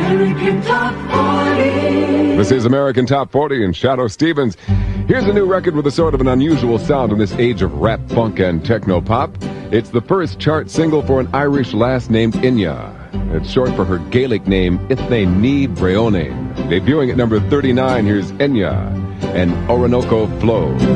American Top 40. This is American Top 40 and Shadoe Stevens. Here's a new record with a sort of an unusual sound in this age of rap, funk, and techno-pop. It's the first chart single for an Irish lass named Enya. It's short for her Gaelic name, Eithne Ní Bhraonáin. Debuting at number 39, here's Enya and Orinoco Flow. The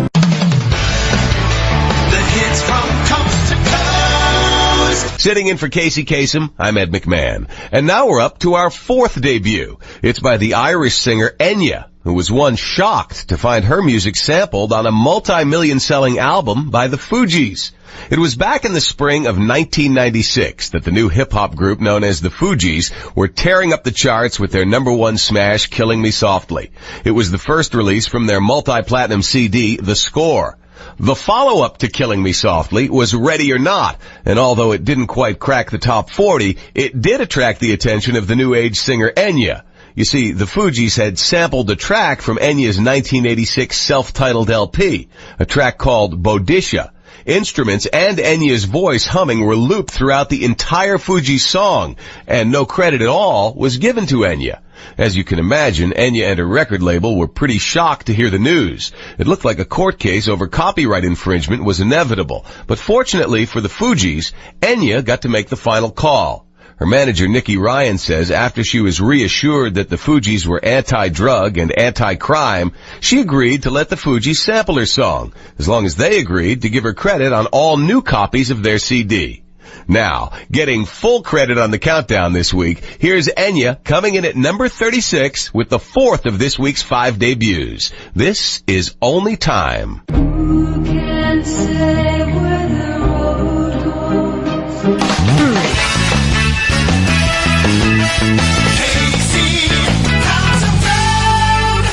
hits from coast to coast. Sitting in for Casey Kasem, I'm Ed McMann. And now we're up to our fourth debut. It's by the Irish singer Enya, who was once shocked to find her music sampled on a multi-million selling album by the Fugees. It was back in the spring of 1996 that the new hip-hop group known as the Fugees were tearing up the charts with their number one smash, Killing Me Softly. It was the first release from their multi-platinum CD, The Score. The follow-up to Killing Me Softly was Ready or Not, and although it didn't quite crack the top 40, it did attract the attention of the new age singer Enya. You see, the Fugees had sampled a track from Enya's 1986 self-titled LP, a track called Bodisha. Instruments and Enya's voice humming were looped throughout the entire Fugees song, and no credit at all was given to Enya. As you can imagine, Enya and her record label were pretty shocked to hear the news. It looked like a court case over copyright infringement was inevitable, but fortunately for the Fugees, Enya got to make the final call. Her manager, Nicky Ryan, says after she was reassured that the Fugees were anti-drug and anti-crime, she agreed to let the Fugees sample her song, as long as they agreed to give her credit on all new copies of their CD. Now, getting full credit on the countdown this week, here's Enya coming in at number 36 with the fourth of this week's 5 debuts. This is Only Time. Who can say where the road goes?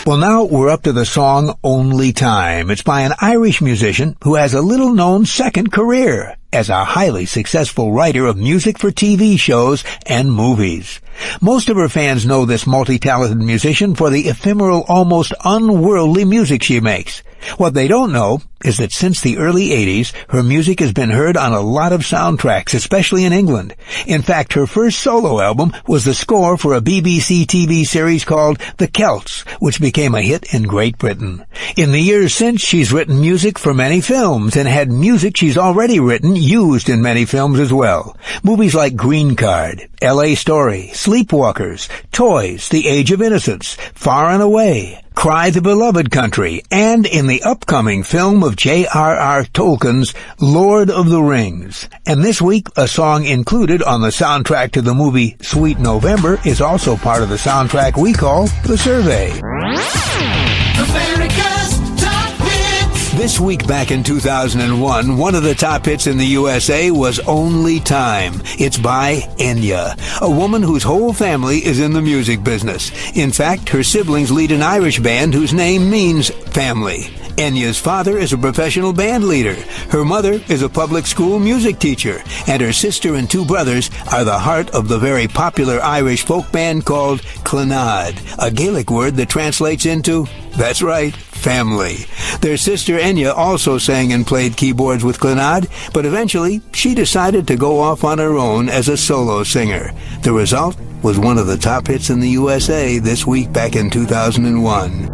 Well, now we're up to the song Only Time. It's by an Irish musician who has a little-known second career as a highly successful writer of music for TV shows and movies. Most of her fans know this multi-talented musician for the ephemeral, almost unworldly music she makes. What they don't know is that since the early 80s, her music has been heard on a lot of soundtracks, especially in England. In fact, her first solo album was the score for a BBC TV series called The Celts, which became a hit in Great Britain. In the years since, she's written music for many films and had music she's already written used in many films as well. Movies like Green Card, L.A. Story, Sleepwalkers, Toys, The Age of Innocence, Far and Away, Cry the Beloved Country, and in the upcoming film of J.R.R. Tolkien's Lord of the Rings. And this week, a song included on the soundtrack to the movie Sweet November is also part of the soundtrack we call The Survey. America's Top Hits. This week back in 2001, one of the top hits in the USA was Only Time. It's by Enya, a woman whose whole family is in the music business. In fact, her siblings lead an Irish band whose name means family. Enya's father is a professional band leader. Her mother is a public school music teacher. And her sister and 2 brothers are the heart of the very popular Irish folk band called Clannad, a Gaelic word that translates into, that's right, family. Their sister Enya also sang and played keyboards with Clannad, but eventually she decided to go off on her own as a solo singer. The result was one of the top hits in the USA this week back in 2001.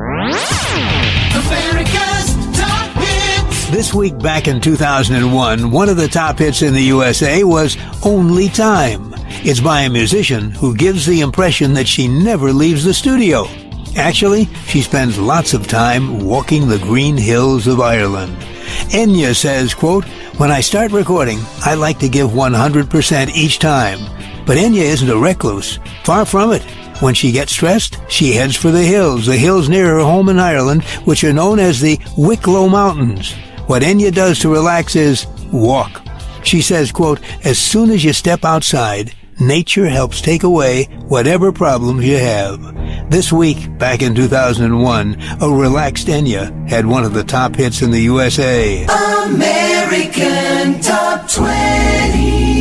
America's Top Hits. This week back in 2001, one of the top hits in the USA was Only Time. It's by a musician who gives the impression that she never leaves the studio. Actually, she spends lots of time walking the green hills of Ireland. Enya says, quote, "When I start recording, I like to give 100% each time. But Enya isn't a recluse. Far from it. When she gets stressed, she heads for the hills near her home in Ireland, which are known as the Wicklow Mountains. What Enya does to relax is walk. She says, quote, "As soon as you step outside, nature helps take away whatever problems you have." This week, back in 2001, a relaxed Enya had one of the top hits in the USA. American Top 20.